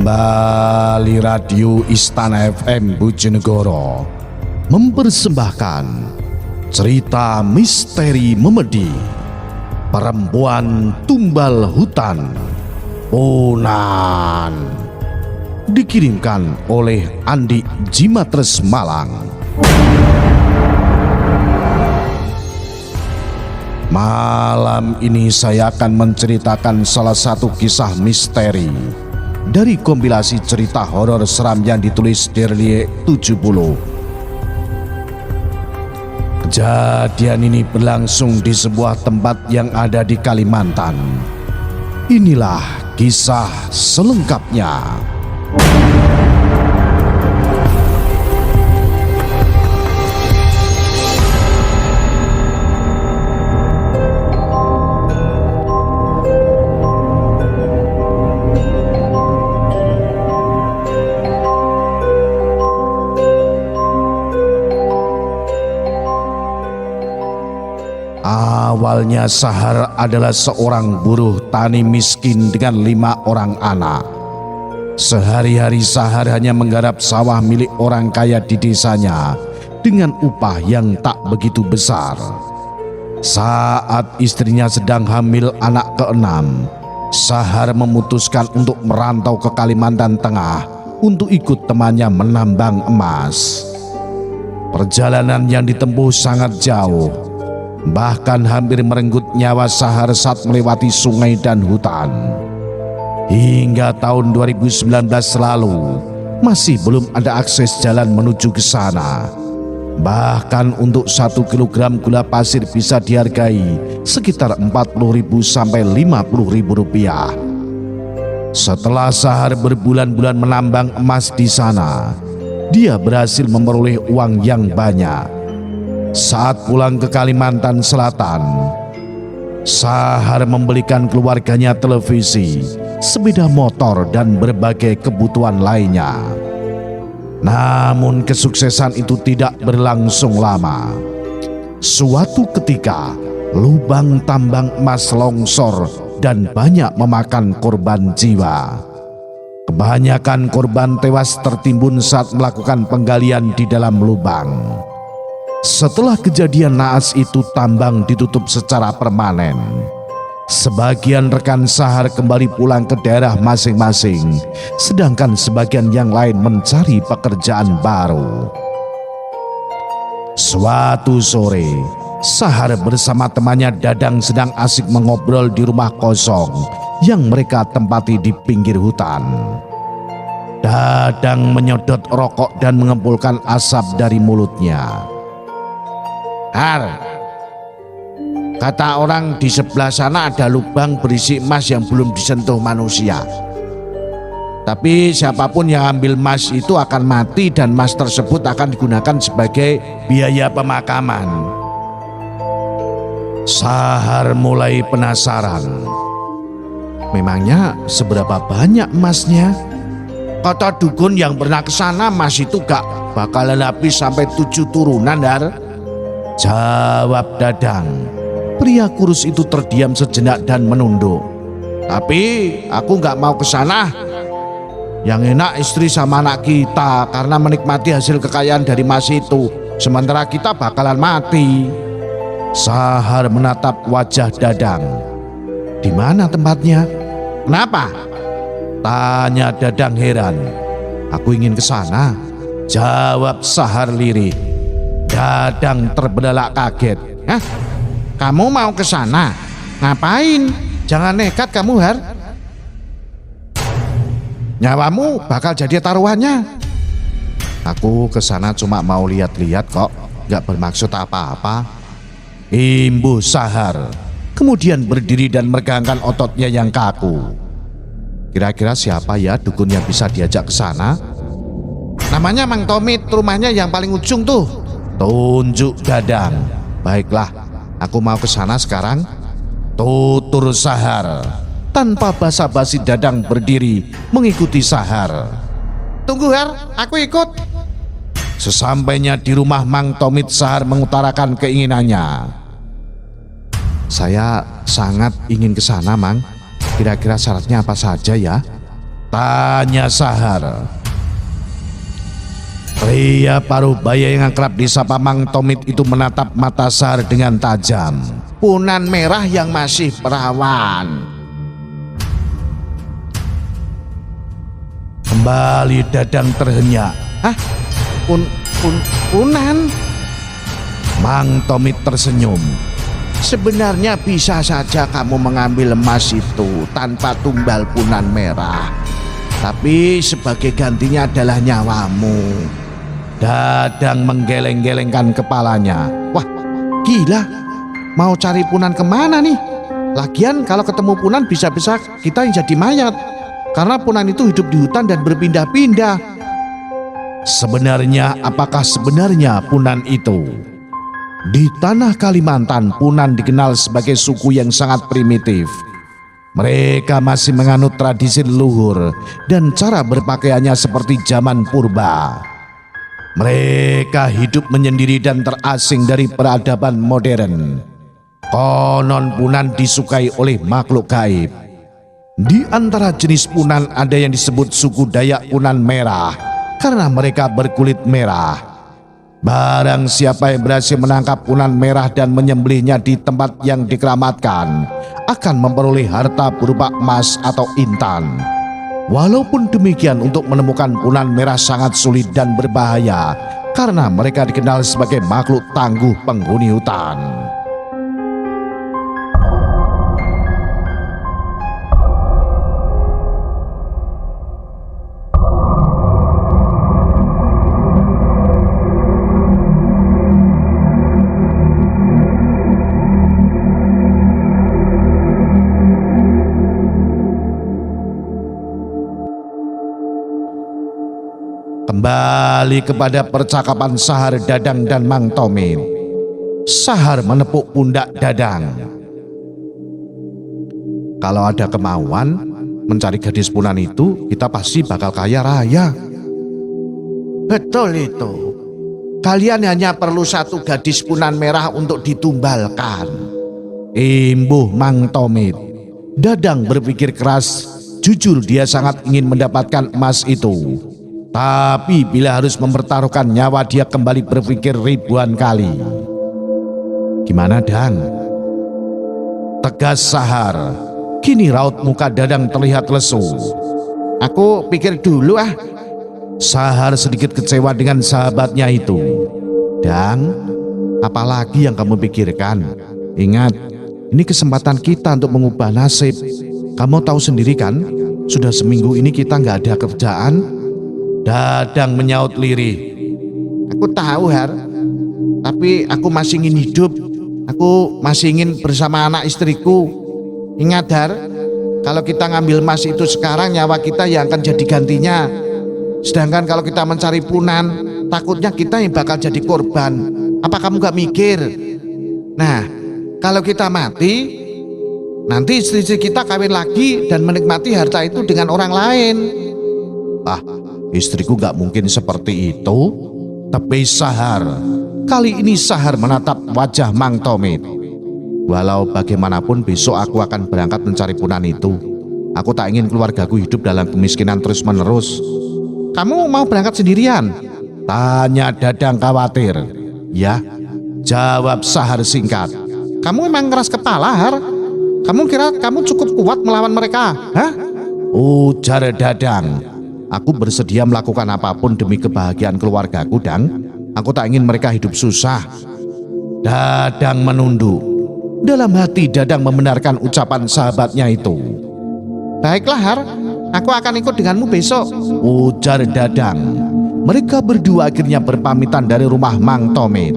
Kembali Radio Istana FM Bojonegoro mempersembahkan cerita misteri Memedi, perempuan tumbal hutan, Ponan, dikirimkan oleh Andi Jimatres Malang. Malam ini saya akan menceritakan salah satu kisah misteri dari kompilasi cerita horor seram yang ditulis Derlie 70. Kejadian ini berlangsung di sebuah tempat yang ada di Kalimantan. Inilah kisah selengkapnya. Awalnya Sahar adalah seorang buruh tani miskin dengan 5 orang anak. Sehari-hari Sahar hanya menggarap sawah milik orang kaya di desanya dengan upah yang tak begitu besar. Saat istrinya sedang hamil anak ke-6, Sahar memutuskan untuk merantau ke Kalimantan Tengah untuk ikut temannya menambang emas. Perjalanan yang ditempuh sangat jauh, bahkan hampir merenggut nyawa Sahar saat melewati sungai dan hutan. Hingga tahun 2019 lalu masih belum ada akses jalan menuju ke sana. Bahkan untuk 1 kilogram gula pasir bisa dihargai sekitar 40.000 sampai 50.000 rupiah. Setelah Sahar berbulan-bulan menambang emas di sana, dia berhasil memperoleh uang yang banyak. Saat pulang ke Kalimantan Selatan, Sahar membelikan keluarganya televisi, sepeda motor, dan berbagai kebutuhan lainnya. Namun kesuksesan itu tidak berlangsung lama. Suatu ketika, lubang tambang emas longsor dan banyak memakan korban jiwa. Kebanyakan korban tewas tertimbun saat melakukan penggalian di dalam lubang. Setelah kejadian naas itu, tambang ditutup secara permanen. Sebagian rekan Sahar kembali pulang ke daerah masing-masing, sedangkan sebagian yang lain mencari pekerjaan baru. Suatu sore, Sahar bersama temannya Dadang sedang asik mengobrol di rumah kosong yang mereka tempati di pinggir hutan. Dadang menyodot rokok dan mengempulkan asap dari mulutnya. Har, kata orang di sebelah sana ada lubang berisi emas yang belum disentuh manusia. Tapi siapapun yang ambil emas itu akan mati dan emas tersebut akan digunakan sebagai biaya pemakaman. Sahar mulai penasaran. Memangnya seberapa banyak emasnya? Kata dukun yang pernah ke sana, emas itu gak bakalan habis sampai 7 turunan, Har. Jawab Dadang. Pria kurus itu terdiam sejenak dan menunduk. Tapi aku gak mau ke sana. Yang enak istri sama anak kita karena menikmati hasil kekayaan dari emas itu, sementara kita bakalan mati. Sahar menatap wajah Dadang. Di mana tempatnya? Kenapa? Tanya Dadang heran. Aku ingin ke sana, jawab Sahar lirih. Dadang terbelalak kaget. Hah? Kamu mau ke sana? Ngapain? Jangan nekat kamu, Har. Nyawamu bakal jadi taruhannya. Aku ke sana cuma mau lihat-lihat kok, gak bermaksud apa-apa, imbuh Sahar. Kemudian berdiri dan meregangkan ototnya yang kaku. Kira-kira siapa ya dukun yang bisa diajak ke sana? Namanya Mang Tomit, rumahnya yang paling ujung tuh, tunjuk Dadang. Baiklah, aku mau ke sana sekarang, tutur Sahar. Tanpa basa-basi Dadang berdiri mengikuti Sahar. Tunggu, Har, aku ikut. Sesampainya di rumah Mang Tomit, Sahar mengutarakan keinginannya. Saya sangat ingin ke sana, Mang. Kira-kira syaratnya apa saja ya? Tanya Sahar. Pria paruh baya yang akrab disapa Mang Tomit itu menatap mata Sahar dengan tajam. Punan merah yang masih perawan. Kembali Dadang terhenyak. Hah? Punan? Mang Tomit tersenyum. Sebenarnya bisa saja kamu mengambil emas itu tanpa tumbal punan merah. Tapi sebagai gantinya adalah nyawamu. Dadang menggeleng-gelengkan kepalanya. Wah, gila. Mau cari punan kemana nih? Lagian kalau ketemu punan bisa-bisa kita yang jadi mayat. Karena punan itu hidup di hutan dan berpindah-pindah. Sebenarnya, apakah sebenarnya punan itu? Di tanah Kalimantan, punan dikenal sebagai suku yang sangat primitif. Mereka masih menganut tradisi leluhur dan cara berpakaiannya seperti zaman purba. Mereka hidup menyendiri dan terasing dari peradaban modern. Konon punan disukai oleh makhluk gaib. Di antara jenis punan ada yang disebut suku Dayak Punan Merah karena mereka berkulit merah. Barang siapa yang berhasil menangkap punan merah dan menyembelihnya di tempat yang dikeramatkan akan memperoleh harta berupa emas atau intan. Walaupun demikian, untuk menemukan punan merah sangat sulit dan berbahaya karena mereka dikenal sebagai makhluk tangguh penghuni hutan. Kembali kepada percakapan Sahar, Dadang, dan Mang Tomit. Sahar menepuk pundak Dadang. Kalau ada kemauan mencari gadis punan itu, kita pasti bakal kaya raya. Betul itu. Kalian hanya perlu satu gadis punan merah untuk ditumbalkan. Imbuh Mang Tomit. Dadang berpikir keras. Jujur dia sangat ingin mendapatkan emas itu. Tapi bila harus mempertaruhkan nyawa, dia kembali berpikir ribuan kali. Gimana, Dang? Tegas Sahar. Kini raut muka Dadang terlihat lesu. Aku pikir dulu ah. Sahar sedikit kecewa dengan sahabatnya itu. Dang, apalagi yang kamu pikirkan? Ingat, ini kesempatan kita untuk mengubah nasib. Kamu tahu sendiri kan, sudah seminggu ini kita nggak ada kerjaan. Dadang menyaut lirih. Aku tahu, Har. Tapi aku masih ingin hidup. Aku masih ingin bersama anak istriku. Ingat, Har, kalau kita ngambil emas itu sekarang, nyawa kita yang akan jadi gantinya. Sedangkan kalau kita mencari punan, takutnya kita yang bakal jadi korban. Apa kamu gak mikir? Nah, kalau kita mati, nanti istri kita kawin lagi dan menikmati harta itu dengan orang lain. Ah, istriku gak mungkin seperti itu. Tepis Sahar. Kali ini Sahar menatap wajah Mang Tomit. Walau bagaimanapun besok aku akan berangkat mencari punan itu. Aku tak ingin keluargaku hidup dalam kemiskinan terus-menerus. Kamu mau berangkat sendirian? Tanya Dadang khawatir. Ya, jawab Sahar singkat. Kamu emang keras kepala, Har? Kamu kira kamu cukup kuat melawan mereka? Hah? Ujar Dadang. Aku bersedia melakukan apapun demi kebahagiaan keluargaku, Dang. Aku tak ingin mereka hidup susah. Dadang menunduk. Dalam hati Dadang membenarkan ucapan sahabatnya itu. Baiklah, Har. Aku akan ikut denganmu besok. Ujar Dadang. Mereka berdua akhirnya berpamitan dari rumah Mang Tomit.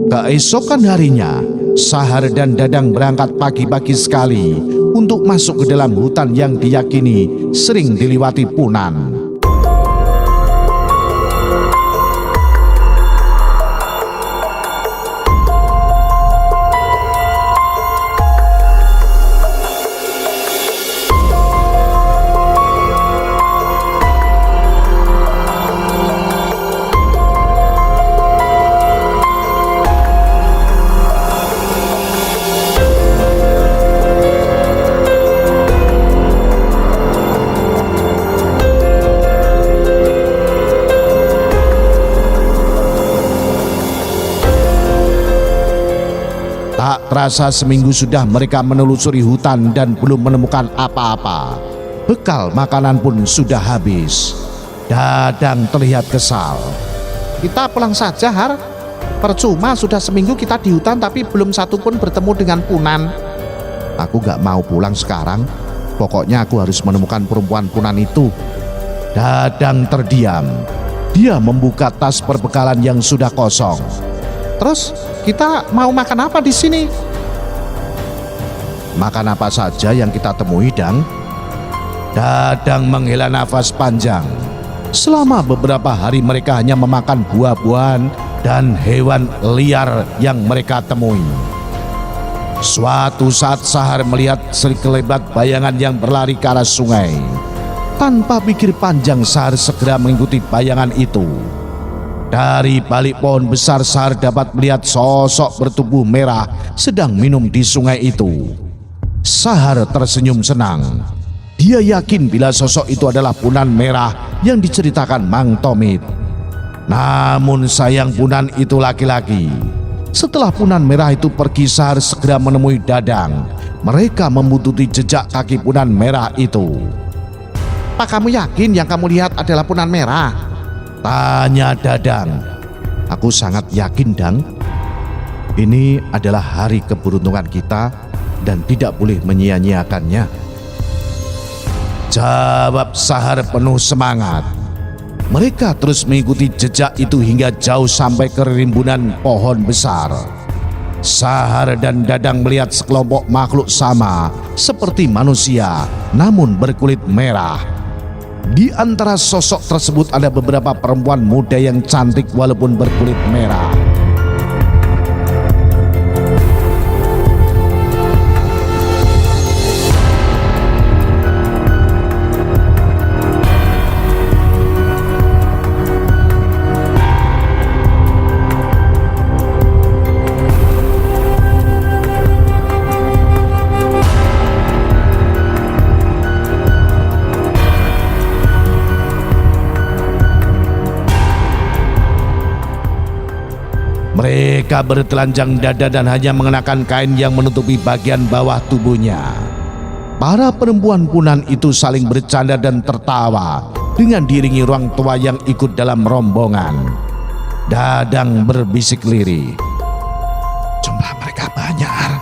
Keesokan harinya, Sahar dan Dadang berangkat pagi-pagi sekali untuk masuk ke dalam hutan yang diyakini sering diliwati punan. Tak terasa seminggu sudah mereka menelusuri hutan dan belum menemukan apa-apa. Bekal makanan pun sudah habis. Dadang terlihat kesal. Kita pulang saja, Har. Percuma sudah seminggu kita di hutan tapi belum satu pun bertemu dengan Punan. Aku gak mau pulang sekarang. Pokoknya aku harus menemukan perempuan Punan itu. Dadang terdiam. Dia membuka tas perbekalan yang sudah kosong. Terus kita mau makan apa di sini? Makan apa saja yang kita temui, Dang. Dadang menghela nafas panjang. Selama beberapa hari mereka hanya memakan buah-buahan dan hewan liar yang mereka temui. Suatu saat Sahar melihat sekelebat bayangan yang berlari ke arah sungai. Tanpa pikir panjang, Sahar segera mengikuti bayangan itu. Dari balik pohon besar, Sahar dapat melihat sosok bertubuh merah sedang minum di sungai itu. Sahar tersenyum senang. Dia yakin bila sosok itu adalah Punan merah yang diceritakan Mang Tomit. Namun sayang, Punan itu laki-laki. Setelah Punan merah itu pergi, Sahar segera menemui Dadang. Mereka membututi jejak kaki Punan merah itu. Apa kamu yakin yang kamu lihat adalah Punan merah? Tanya Dadang. Aku sangat yakin, Dang. Ini adalah hari keberuntungan kita dan tidak boleh menyia-nyiakannya. Jawab Sahar penuh semangat. Mereka terus mengikuti jejak itu hingga jauh sampai ke rimbunan pohon besar. Sahar dan Dadang melihat sekelompok makhluk sama seperti manusia namun berkulit merah. Di antara sosok tersebut ada beberapa perempuan muda yang cantik walaupun berkulit merah. Mereka bertelanjang dada dan hanya mengenakan kain yang menutupi bagian bawah tubuhnya. Para perempuan Punan itu saling bercanda dan tertawa dengan diiringi orang tua yang ikut dalam rombongan. Dadang berbisik lirih. Jumlah mereka banyak, Har.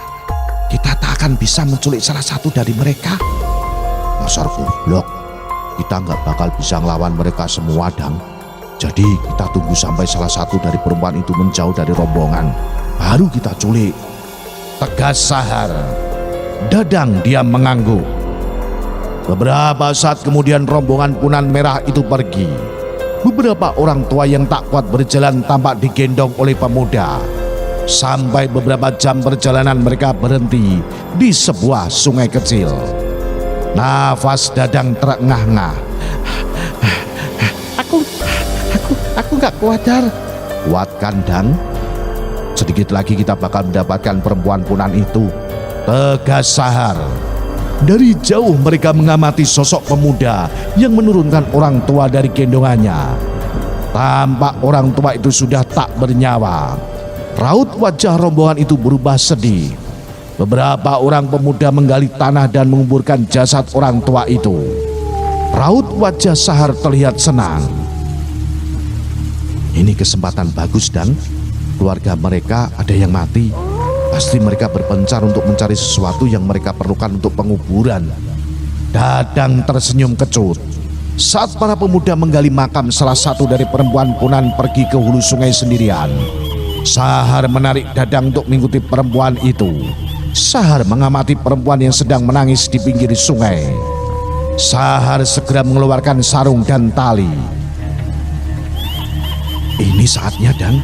Kita tak akan bisa menculik salah satu dari mereka. Dasar goblok. Kita nggak bakal bisa ngelawan mereka semua, Dang. Jadi kita tunggu sampai salah satu dari perempuan itu menjauh dari rombongan. Baru kita culik. Tegas Sahar. Dadang diam mengangguk. Beberapa saat kemudian rombongan Punan merah itu pergi. Beberapa orang tua yang tak kuat berjalan tampak digendong oleh pemuda. Sampai beberapa jam perjalanan mereka berhenti di sebuah sungai kecil. Nafas Dadang terengah-engah. Aku gak kuat, Har. Kuatkan, Dang. Sedikit lagi kita bakal mendapatkan perempuan Punan itu. Tegas Sahar. Dari jauh mereka mengamati sosok pemuda yang menurunkan orang tua dari gendongannya. Tampak orang tua itu sudah tak bernyawa. Raut wajah rombongan itu berubah sedih. Beberapa orang pemuda menggali tanah dan menguburkan jasad orang tua itu. Raut wajah Sahar terlihat senang. Ini kesempatan bagus, Dan. Keluarga mereka ada yang mati. Pasti mereka berpencar untuk mencari sesuatu yang mereka perlukan untuk penguburan. Dadang tersenyum kecut. Saat para pemuda menggali makam salah satu dari perempuan Punan pergi ke hulu sungai sendirian. Sahar menarik Dadang untuk mengikuti perempuan itu. Sahar mengamati perempuan yang sedang menangis di pinggir sungai. Sahar segera mengeluarkan sarung dan tali. Ini saatnya, Dang.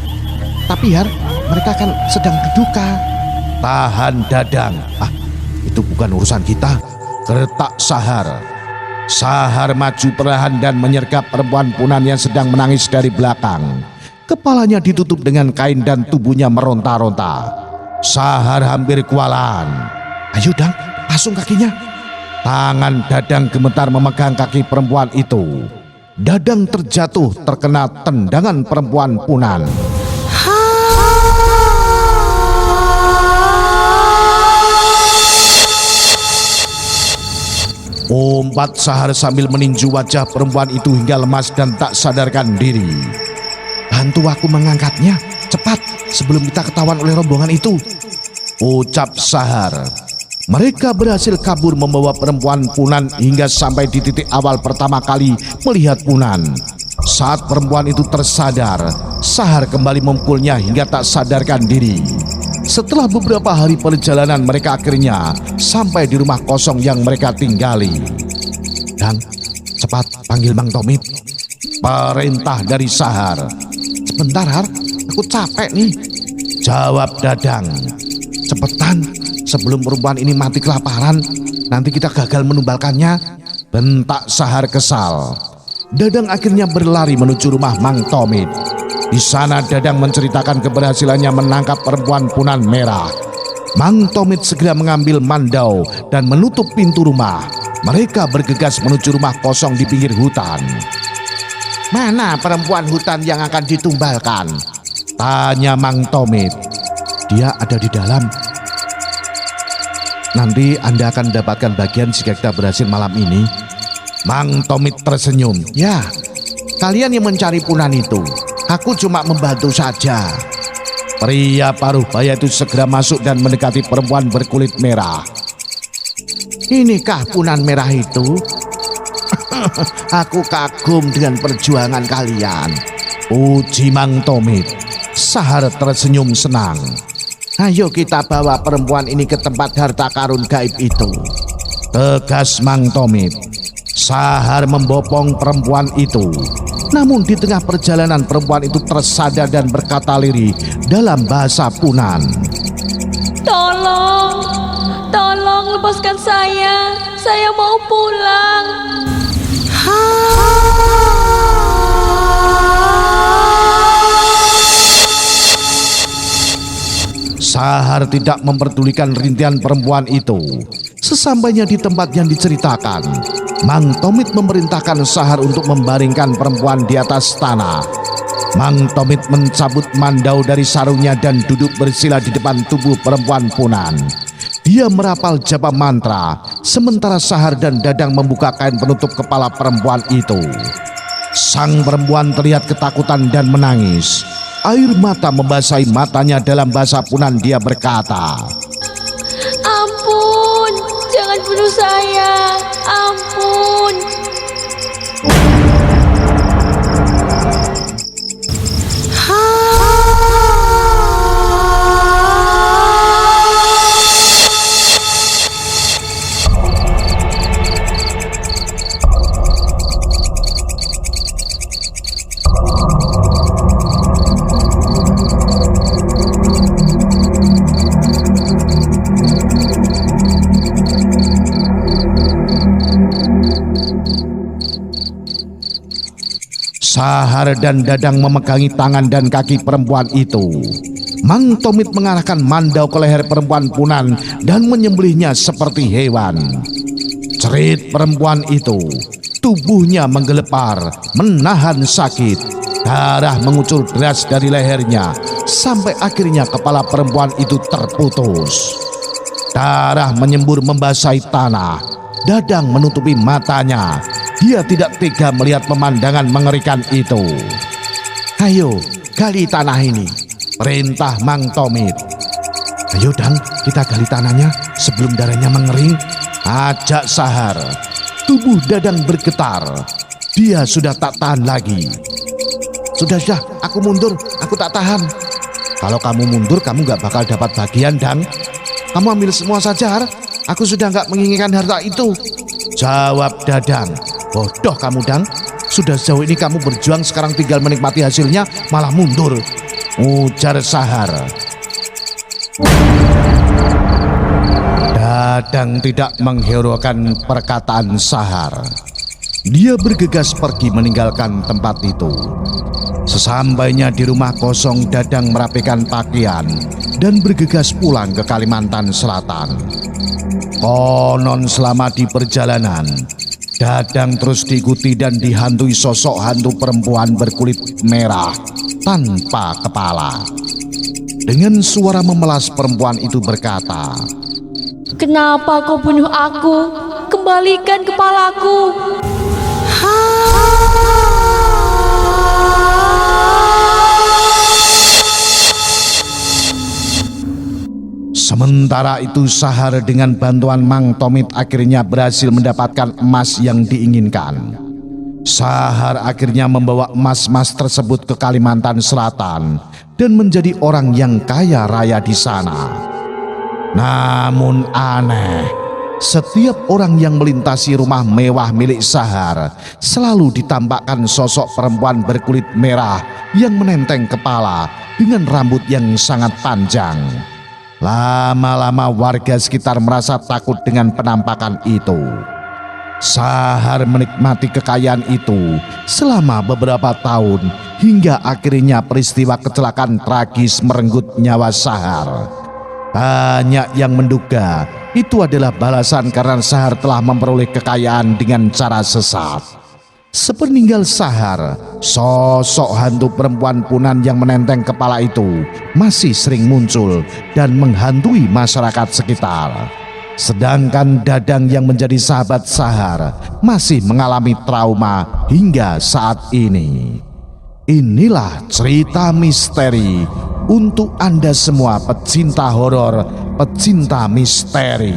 Tapi, Har, mereka kan sedang berduka. Tahan, Dadang. Itu bukan urusan kita. Gertak Sahar. Sahar maju perlahan dan menyergap perempuan Punan yang sedang menangis dari belakang. Kepalanya ditutup dengan kain dan tubuhnya meronta-ronta. Sahar hampir kewalahan. Ayo, Dang, pasung kakinya. Tangan Dadang gemetar memegang kaki perempuan itu. Dadang terjatuh terkena tendangan perempuan Punan. Umpat Sahar sambil meninju wajah perempuan itu hingga lemas dan tak sadarkan diri. Bantu aku mengangkatnya, cepat sebelum kita ketahuan oleh rombongan itu, ucap Sahar. Mereka berhasil kabur membawa perempuan Punan hingga sampai di titik awal pertama kali melihat Punan. Saat perempuan itu tersadar, Sahar kembali memukulnya hingga tak sadarkan diri. Setelah beberapa hari perjalanan, mereka akhirnya sampai di rumah kosong yang mereka tinggali. "Dang, cepat panggil Mang Tomit," perintah dari Sahar. "Sebentar, Har, aku capek nih," jawab Dadang. "Cepetan, sebelum perempuan ini mati kelaparan, nanti kita gagal menumbalkannya," bentak Sahar kesal. Dadang akhirnya berlari menuju rumah Mang Tomit. Di sana Dadang menceritakan keberhasilannya menangkap perempuan Punan Merah. Mang Tomit segera mengambil mandau dan menutup pintu rumah. Mereka bergegas menuju rumah kosong di pinggir hutan. "Mana perempuan hutan yang akan ditumbalkan?" tanya Mang Tomit. "Dia ada di dalam. Nanti Anda akan mendapatkan bagian jika kita berhasil malam ini." Mang Tomit tersenyum. "Ya, kalian yang mencari Punan itu. Aku cuma membantu saja." Pria paruh baya itu segera masuk dan mendekati perempuan berkulit merah. "Inikah Punan Merah itu?" "Aku kagum dengan perjuangan kalian," uji Mang Tomit. Sahar tersenyum senang. "Ayo kita bawa perempuan ini ke tempat harta karun gaib itu," tegas Mang Tomit. Sahar membopong perempuan itu. Namun di tengah perjalanan perempuan itu tersadar dan berkata lirih dalam bahasa Punan. Tolong, tolong lepaskan saya mau pulang." Sahar tidak memperdulikan rintihan perempuan itu. Sesampainya di tempat yang diceritakan, Mang Tomit memerintahkan Sahar untuk membaringkan perempuan di atas tanah. Mang Tomit mencabut mandau dari sarungnya dan duduk bersila di depan tubuh perempuan Punan. Dia merapal japa mantra, sementara Sahar dan Dadang membuka kain penutup kepala perempuan itu. Sang perempuan terlihat ketakutan dan menangis. Air mata membasahi matanya. Dalam bahasa Punan dia berkata, "Ampun, jangan bunuh saya, ampun." Sahar dan Dadang memegangi tangan dan kaki perempuan itu. Mang Tomit mengarahkan mandau ke leher perempuan Punan dan menyembelihnya seperti hewan. Cerit perempuan itu, tubuhnya menggelepar, menahan sakit. Darah mengucur deras dari lehernya sampai akhirnya kepala perempuan itu terputus. Darah menyembur membasahi tanah. Dadang menutupi matanya. Dia tidak tega melihat pemandangan mengerikan itu. "Ayo, gali tanah ini," perintah Mang Tomit. "Ayo Dang, kita gali tanahnya sebelum darahnya mengering," ajak Sahar. Tubuh Dadang bergetar. Dia sudah tak tahan lagi. Sudah, aku mundur, aku tak tahan." "Kalau kamu mundur, kamu gak bakal dapat bagian, Dang." "Kamu ambil semua saja, Har. Aku sudah gak menginginkan harta itu," jawab Dadang. "Bodoh kamu, Dang. Sudah sejauh ini kamu berjuang, sekarang tinggal menikmati hasilnya, malah mundur," ujar Sahar. Dadang tidak menghiraukan perkataan Sahar. Dia bergegas pergi meninggalkan tempat itu. Sesampainya di rumah kosong, Dadang merapikan pakaian dan bergegas pulang ke Kalimantan Selatan. Konon selama di perjalanan, Dadang terus diikuti dan dihantui sosok hantu perempuan berkulit merah tanpa kepala. Dengan suara memelas perempuan itu berkata, "Kenapa kau bunuh aku? kembalikan kepalaku. Sementara itu Sahar dengan bantuan Mang Tomit akhirnya berhasil mendapatkan emas yang diinginkan. Sahar akhirnya membawa emas-emas tersebut ke Kalimantan Selatan dan menjadi orang yang kaya raya di sana. Namun aneh, setiap orang yang melintasi rumah mewah milik Sahar selalu ditampakkan sosok perempuan berkulit merah yang menenteng kepala dengan rambut yang sangat panjang. Lama-lama warga sekitar merasa takut dengan penampakan itu. Sahar menikmati kekayaan itu selama beberapa tahun hingga akhirnya peristiwa kecelakaan tragis merenggut nyawa Sahar. Banyak yang menduga itu adalah balasan karena Sahar telah memperoleh kekayaan dengan cara sesat. Sepeninggal Sahar, sosok hantu perempuan punan yang menenteng kepala itu masih sering muncul dan menghantui masyarakat sekitar. Sedangkan Dadang yang menjadi sahabat Sahar masih mengalami trauma hingga saat ini. Inilah cerita misteri untuk Anda semua pecinta horor, pecinta misteri.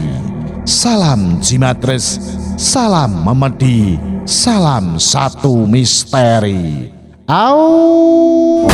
Salam Jimatres, salam memedi, salam satu misteri. Au.